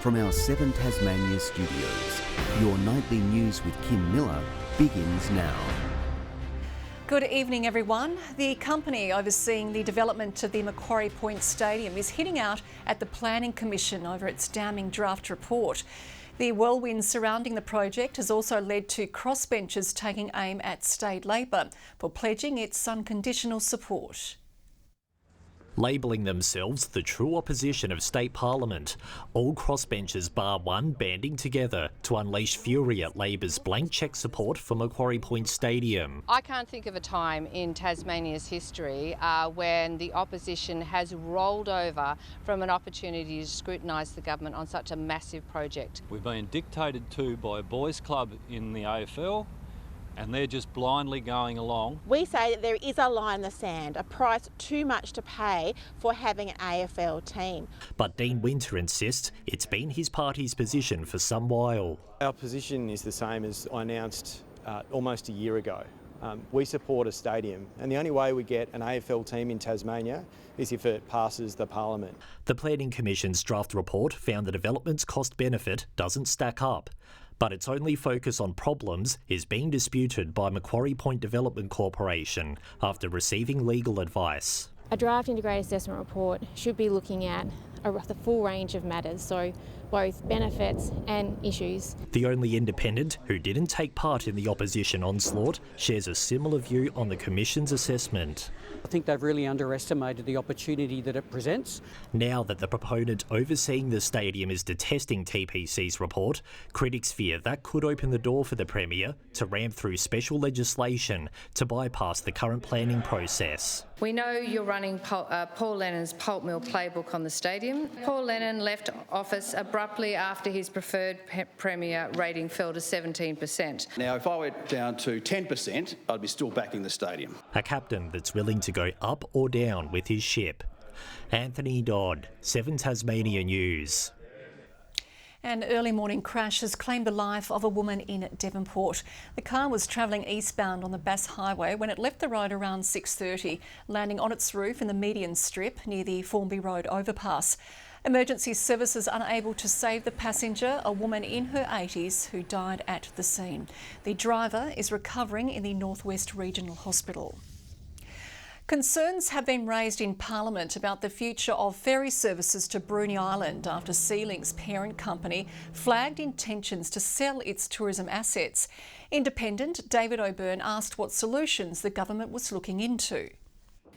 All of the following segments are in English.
From our 7 Tasmania studios, your nightly news with Kim Miller begins now. Good evening, everyone. The company overseeing the development of the Macquarie Point Stadium is hitting out at the Planning Commission over its damning draft report. The whirlwind surrounding the project has also led to crossbenchers taking aim at state Labor for pledging its unconditional support. Labelling themselves the true opposition of state parliament, all crossbenchers bar one banding together to unleash fury at Labor's blank cheque support for Macquarie Point Stadium. I can't think of a time in Tasmania's history when the opposition has rolled over from an opportunity to scrutinise the government on such a massive project. We've been dictated to by a boys' club in the AFL, and they're just blindly going along. We say that there is a line in the sand, a price too much to pay for having an AFL team. But Dean Winter insists it's been his party's position for some while. Our position is the same as I announced almost a year ago. We support a stadium, and the only way we get an AFL team in Tasmania is if it passes the Parliament. The Planning Commission's draft report found the development's cost-benefit doesn't stack up, but its only focus on problems is being disputed by Macquarie Point Development Corporation after receiving legal advice. A draft integrated assessment report should be looking at the full range of matters, so both benefits and issues. The only independent who didn't take part in the opposition onslaught shares a similar view on the Commission's assessment. I think they've really underestimated the opportunity that it presents. Now that the proponent overseeing the stadium is detesting TPC's report, critics fear that could open the door for the Premier to ram through special legislation to bypass the current planning process. We know you're running Paul Lennon's pulp mill playbook on the stadium. Paul Lennon left office abruptly after his preferred Premier rating fell to 17%. Now, if I went down to 10%, I'd be still backing the stadium. A captain that's willing to go up or down with his ship. Anthony Dodd, 7 Tasmania News. An early morning crash has claimed the life of a woman in Devonport. The car was travelling eastbound on the Bass Highway when it left the road around 6:30, landing on its roof in the median strip near the Formby Road overpass. Emergency services unable to save the passenger, a woman in her 80s who died at the scene. The driver is recovering in the Northwest Regional Hospital. Concerns have been raised in Parliament about the future of ferry services to Bruny Island after Sealing's parent company flagged intentions to sell its tourism assets. Independent David O'Byrne asked what solutions the government was looking into.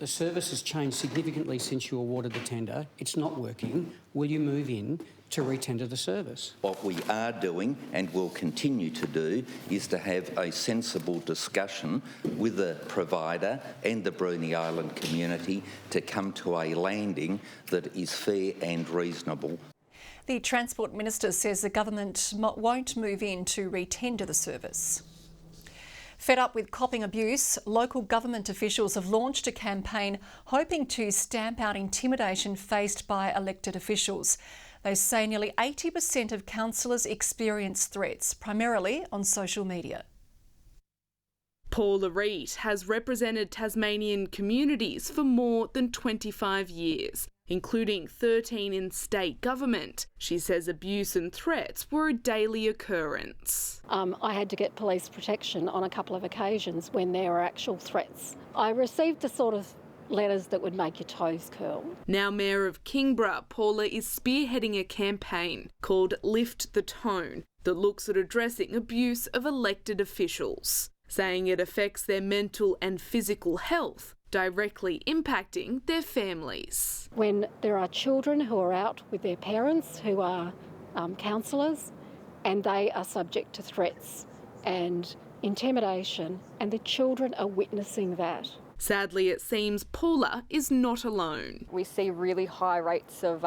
The service has changed significantly since you awarded the tender. It's not working. Will you move in to re-tender the service? What we are doing and will continue to do is to have a sensible discussion with the provider and the Bruny Island community to come to a landing that is fair and reasonable. The Transport Minister says the government won't move in to re-tender the service. Fed up with copping abuse, local government officials have launched a campaign hoping to stamp out intimidation faced by elected officials. They say nearly 80% of councillors experience threats, primarily on social media. Paula Reid has represented Tasmanian communities for more than 25 years, including 13 in state government. She says abuse and threats were a daily occurrence. I had to get police protection on a couple of occasions when there were actual threats. I received the sort of letters that would make your toes curl. Now Mayor of Kingborough, Paula is spearheading a campaign called Lift the Tone that looks at addressing abuse of elected officials, saying it affects their mental and physical health, directly impacting their families. When there are children who are out with their parents who are counsellors and they are subject to threats and intimidation and the children are witnessing that. Sadly, it seems Paula is not alone. We see really high rates of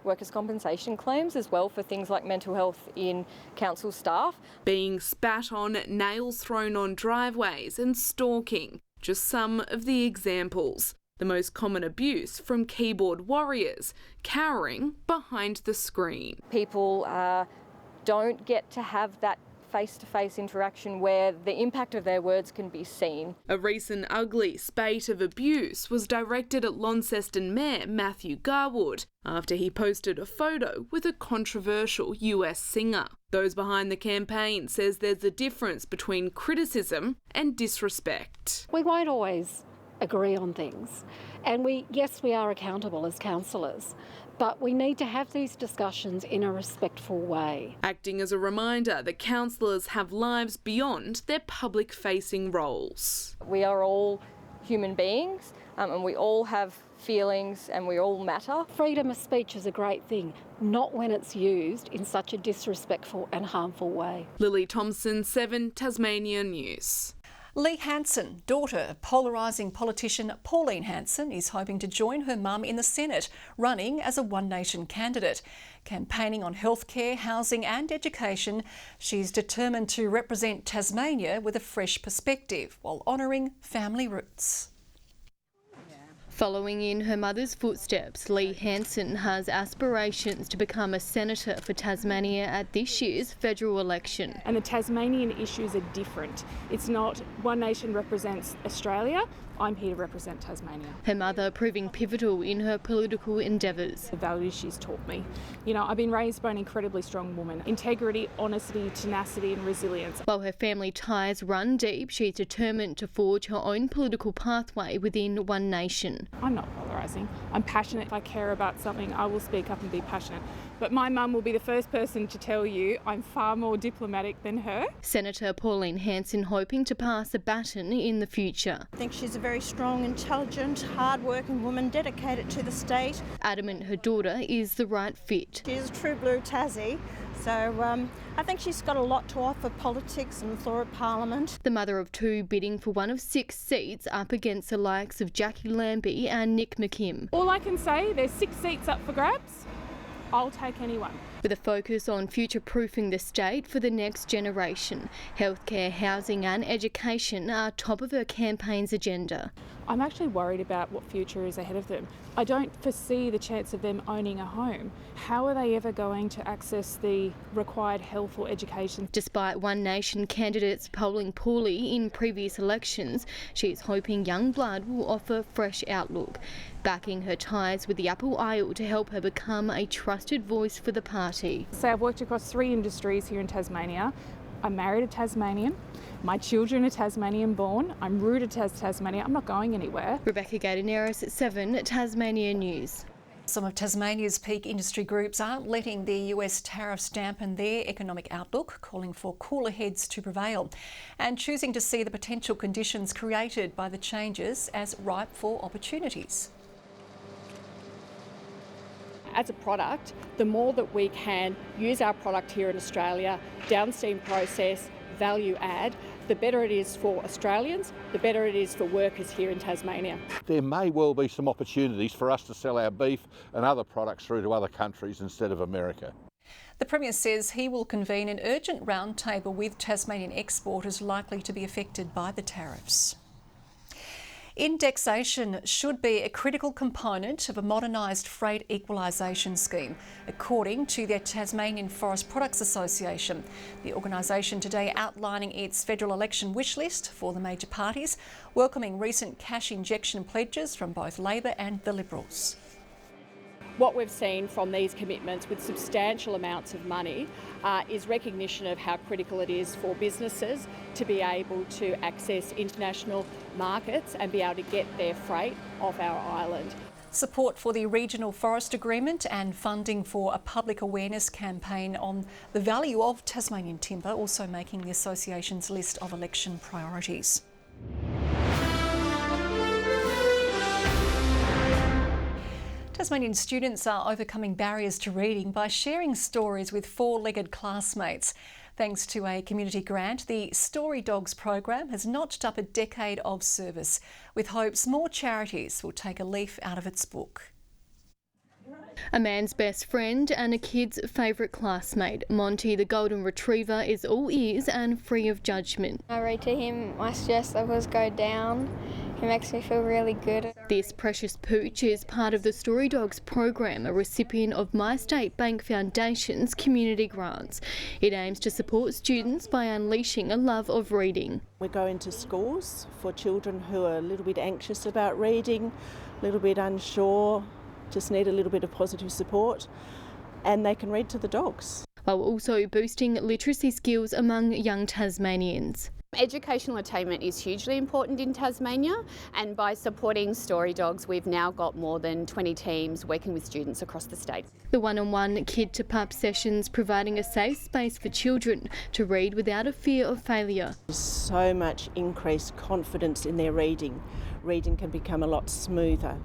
workers' compensation claims as well for things like mental health in council staff. Being spat on, nails thrown on driveways and stalking, just some of the examples. The most common abuse from keyboard warriors, cowering behind the screen. People don't get to have that face-to-face interaction where the impact of their words can be seen. A recent ugly spate of abuse was directed at Launceston Mayor Matthew Garwood after he posted a photo with a controversial US singer. Those behind the campaign says there's a difference between criticism and disrespect. We won't always agree on things, and yes, we are accountable as councillors, but we need to have these discussions in a respectful way. Acting as a reminder that councillors have lives beyond their public-facing roles. We are all human beings and we all have feelings and we all matter. Freedom of speech is a great thing, not when it's used in such a disrespectful and harmful way. Lily Thompson, 7 Tasmania News. Lee Hanson, daughter of polarising politician Pauline Hanson, is hoping to join her mum in the Senate, running as a One Nation candidate. Campaigning on healthcare, housing and education, she's determined to represent Tasmania with a fresh perspective while honouring family roots. Following in her mother's footsteps, Lee Hanson has aspirations to become a senator for Tasmania at this year's federal election. And the Tasmanian issues are different. It's not One Nation represents Australia, I'm here to represent Tasmania. Her mother proving pivotal in her political endeavours. The values she's taught me. You know, I've been raised by an incredibly strong woman. Integrity, honesty, tenacity and resilience. While her family ties run deep, she's determined to forge her own political pathway within One Nation. I'm not polarising. I'm passionate. If I care about something, I will speak up and be passionate. But my mum will be the first person to tell you I'm far more diplomatic than her. Senator Pauline Hanson hoping to pass a baton in the future. I think she's a very strong, intelligent, hard-working woman, dedicated to the state. Adamant her daughter is the right fit. She's a true blue Tassie, so I think she's got a lot to offer politics and the floor of Parliament. The mother of 2 bidding for one of 6 seats up against the likes of Jackie Lambie and Nick McKim. All I can say, there's 6 seats up for grabs. I'll take anyone. With a focus on future-proofing the state for the next generation, healthcare, housing and education are top of her campaign's agenda. I'm actually worried about what future is ahead of them. I don't foresee the chance of them owning a home. How are they ever going to access the required health or education? Despite One Nation candidates polling poorly in previous elections, she's hoping young blood will offer fresh outlook, backing her ties with the Apple Isle to help her become a trusted voice for the party. So I've worked across 3 industries here in Tasmania. I'm married a Tasmanian. My children are Tasmanian born. I'm rooted to Tasmania. I'm not going anywhere. Rebecca Gatineris at 7 Tasmania News. Some of Tasmania's peak industry groups aren't letting the US tariffs dampen their economic outlook, calling for cooler heads to prevail and choosing to see the potential conditions created by the changes as ripe for opportunities. As a product, the more that we can use our product here in Australia, downstream process, value add, the better it is for Australians, the better it is for workers here in Tasmania. There may well be some opportunities for us to sell our beef and other products through to other countries instead of America. The Premier says he will convene an urgent roundtable with Tasmanian exporters likely to be affected by the tariffs. Indexation should be a critical component of a modernised freight equalisation scheme, according to the Tasmanian Forest Products Association. The organisation today outlining its federal election wish list for the major parties, welcoming recent cash injection pledges from both Labor and the Liberals. What we've seen from these commitments with substantial amounts of money is recognition of how critical it is for businesses to be able to access international markets and be able to get their freight off our island. Support for the Regional Forest Agreement and funding for a public awareness campaign on the value of Tasmanian timber also making the Association's list of election priorities. Tasmanian students are overcoming barriers to reading by sharing stories with 4-legged classmates. Thanks to a community grant, the Story Dogs program has notched up a decade of service, with hopes more charities will take a leaf out of its book. A man's best friend and a kid's favourite classmate, Monty the Golden Retriever is all ears and free of judgment. I read to him, my stress levels go down It makes me feel really good. This precious pooch is part of the Story Dogs program, a recipient of My State Bank Foundation's community grants. It aims to support students by unleashing a love of reading. We go into schools for children who are a little bit anxious about reading, a little bit unsure, just need a little bit of positive support, and they can read to the dogs. While also boosting literacy skills among young Tasmanians. Educational attainment is hugely important in Tasmania, and by supporting Story Dogs we've now got more than 20 teams working with students across the state. The one-on-one kid-to-pup sessions providing a safe space for children to read without a fear of failure. So much increased confidence in their reading. Reading can become a lot smoother,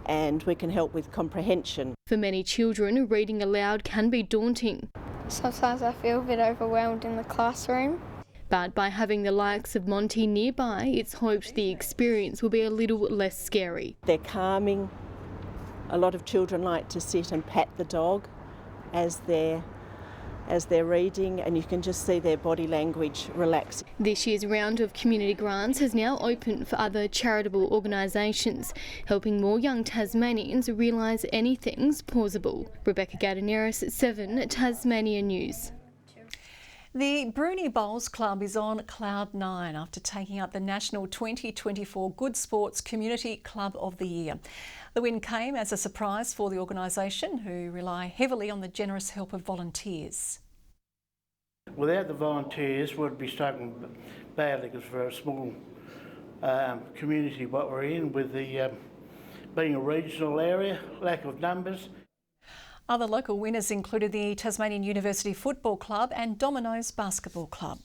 and we can help with comprehension. For many children, reading aloud can be daunting. Sometimes I feel a bit overwhelmed in the classroom. But by having the likes of Monty nearby, it's hoped the experience will be a little less scary. They're calming. A lot of children like to sit and pat the dog as they're reading, and you can just see their body language relax. This year's round of community grants has now opened for other charitable organisations, helping more young Tasmanians realise anything's plausible. Rebecca Gadaneris, 7 Tasmania News. The Bruny Bowls Club is on cloud 9 after taking up the National 2024 Good Sports Community Club of the Year. The win came as a surprise for the organisation, who rely heavily on the generous help of volunteers. Without the volunteers, we'd be struggling badly, because we're a small community what we're in, with the being a regional area, lack of numbers. Other local winners included the Tasmanian University Football Club and Domino's Basketball Club.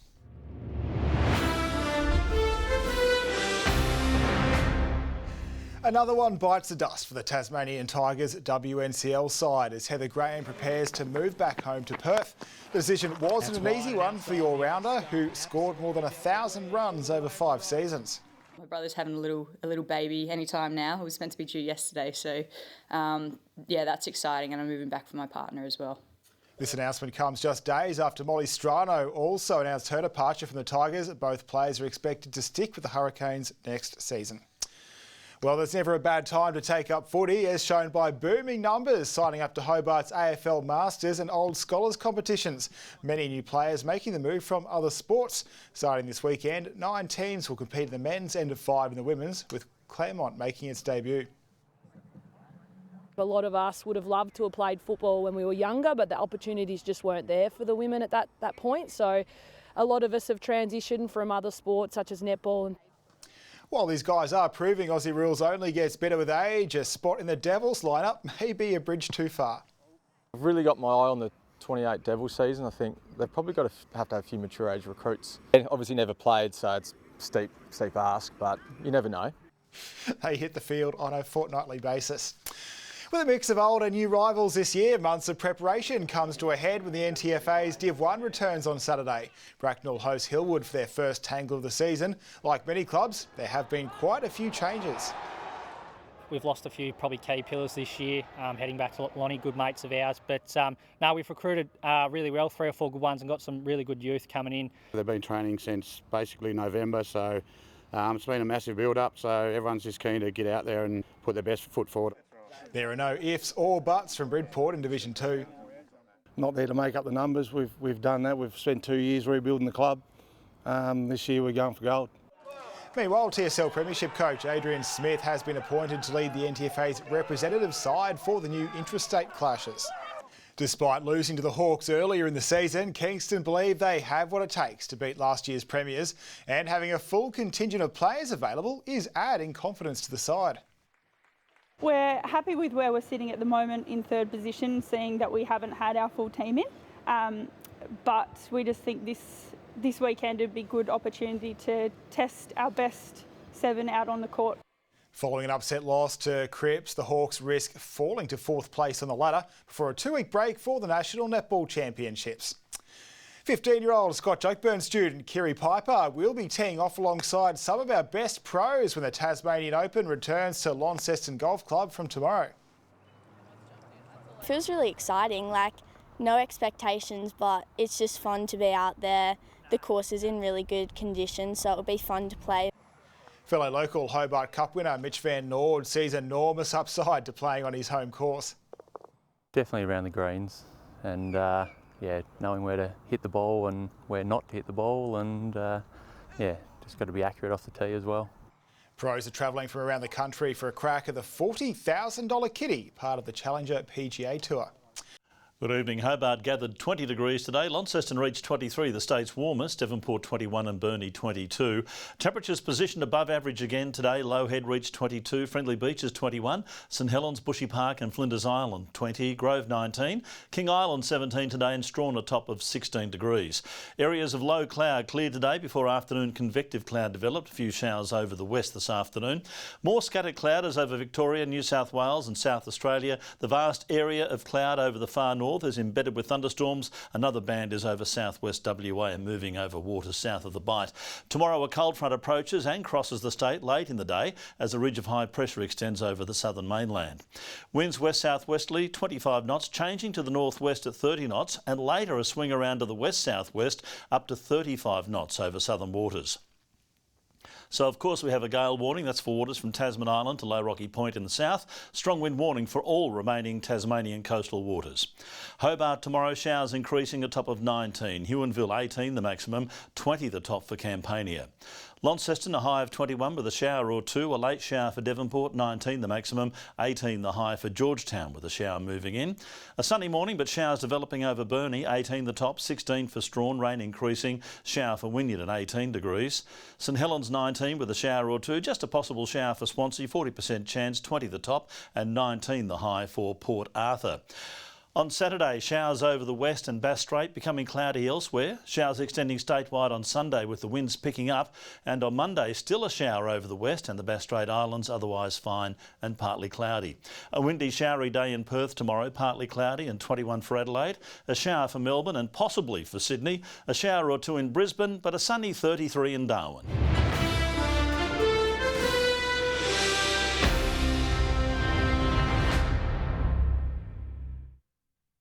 Another one bites the dust for the Tasmanian Tigers WNCL side as Heather Graham prepares to move back home to Perth. The decision wasn't an easy one for the all-rounder, who scored more than 1,000 runs over 5 seasons. My brother's having a little baby anytime now. It was meant to be due yesterday, so yeah, that's exciting, and I'm moving back for my partner as well. This announcement comes just days after Molly Strano also announced her departure from the Tigers. Both players are expected to stick with the Hurricanes next season. Well, there's never a bad time to take up footy, as shown by booming numbers signing up to Hobart's AFL Masters and Old Scholars competitions. Many new players making the move from other sports. Starting this weekend, 9 teams will compete in the men's and 5 in the women's, with Claremont making its debut. A lot of us would have loved to have played football when we were younger, but the opportunities just weren't there for the women at that point. So a lot of us have transitioned from other sports such as netball. While these guys are proving Aussie rules only gets better with age, a spot in the Devils lineup may be a bridge too far. I've really got my eye on the 28 Devils season. I think they've probably got to have a few mature age recruits. They obviously never played, so it's steep ask, but you never know. They hit the field on a fortnightly basis. With a mix of old and new rivals this year, months of preparation comes to a head when the NTFA's Div 1 returns on Saturday. Bracknell host Hillwood for their first tangle of the season. Like many clubs, there have been quite a few changes. We've lost a few probably key pillars this year, heading back to Lonnie, good mates of ours. But no, we've recruited really well, 3 or 4 good ones, and got some really good youth coming in. They've been training since basically November, so it's been a massive build-up, so everyone's just keen to get out there and put their best foot forward. There are no ifs or buts from Bridport in Division 2. Not there to make up the numbers. We've done that. We've spent 2 years rebuilding the club. This year we're going for gold. Meanwhile, TSL Premiership coach Adrian Smith has been appointed to lead the NTFA's representative side for the new intrastate clashes. Despite losing to the Hawks earlier in the season, Kingston believe they have what it takes to beat last year's premiers, and having a full contingent of players available is adding confidence to the side. We're happy with where we're sitting at the moment in 3rd position, seeing that we haven't had our full team in. But we just think this weekend would be a good opportunity to test our best 7 out on the court. Following an upset loss to Cripps, the Hawks risk falling to 4th place on the ladder before a 2-week break for the National Netball Championships. 15-year-old Scott Oakburn student Kiri Piper will be teeing off alongside some of our best pros when the Tasmanian Open returns to Launceston Golf Club from tomorrow. It feels really exciting, like no expectations, but it's just fun to be out there. The course is in really good condition, so it'll be fun to play. Fellow local Hobart Cup winner Mitch Van Noord sees enormous upside to playing on his home course. Definitely around the greens and yeah, knowing where to hit the ball and where not to hit the ball, and yeah, just got to be accurate off the tee as well. Pros are travelling from around the country for a crack at the $40,000 kitty, part of the Challenger PGA Tour. Good evening. Hobart gathered 20 degrees today. Launceston reached 23, the state's warmest. Devonport 21 and Bruny 22. Temperatures positioned above average again today. Low Head reached 22, Friendly Beaches 21, St Helens, Bushy Park and Flinders Island 20, Grove 19, King Island 17 today and Strawn a top of 16 degrees. Areas of low cloud cleared today before afternoon convective cloud developed. A few showers over the west this afternoon. More scattered clouders over Victoria, New South Wales and South Australia. The vast area of cloud over the far north is embedded with thunderstorms. Another band is over southwest WA and moving over waters south of the Bight. Tomorrow a cold front approaches and crosses the state late in the day as a ridge of high pressure extends over the southern mainland. Winds west-southwesterly 25 knots, changing to the northwest at 30 knots and later a swing around to the west-southwest up to 35 knots over southern waters. So, of course, we have a gale warning. That's for waters from Tasman Island to Low Rocky Point in the south. Strong wind warning for all remaining Tasmanian coastal waters. Hobart tomorrow, showers increasing, a top of 19. Huonville 18 the maximum, 20 the top for Campania. Launceston a high of 21 with a shower or two. A late shower for Devonport, 19 the maximum, 18 the high for Georgetown with a shower moving in. A sunny morning but showers developing over Bruny, 18 the top, 16 for Strawn, rain increasing, shower for Wynyard at 18 degrees. St Helens 19 with a shower or two, just a possible shower for Swansea, 40% chance, 20 the top and 19 the high for Port Arthur. On Saturday, showers over the west and Bass Strait, becoming cloudy elsewhere. Showers extending statewide on Sunday with the winds picking up. And on Monday, still a shower over the west and the Bass Strait Islands, otherwise fine and partly cloudy. A windy, showery day in Perth tomorrow, partly cloudy and 21 for Adelaide. A shower for Melbourne and possibly for Sydney. A shower or two in Brisbane, but a sunny 33 in Darwin.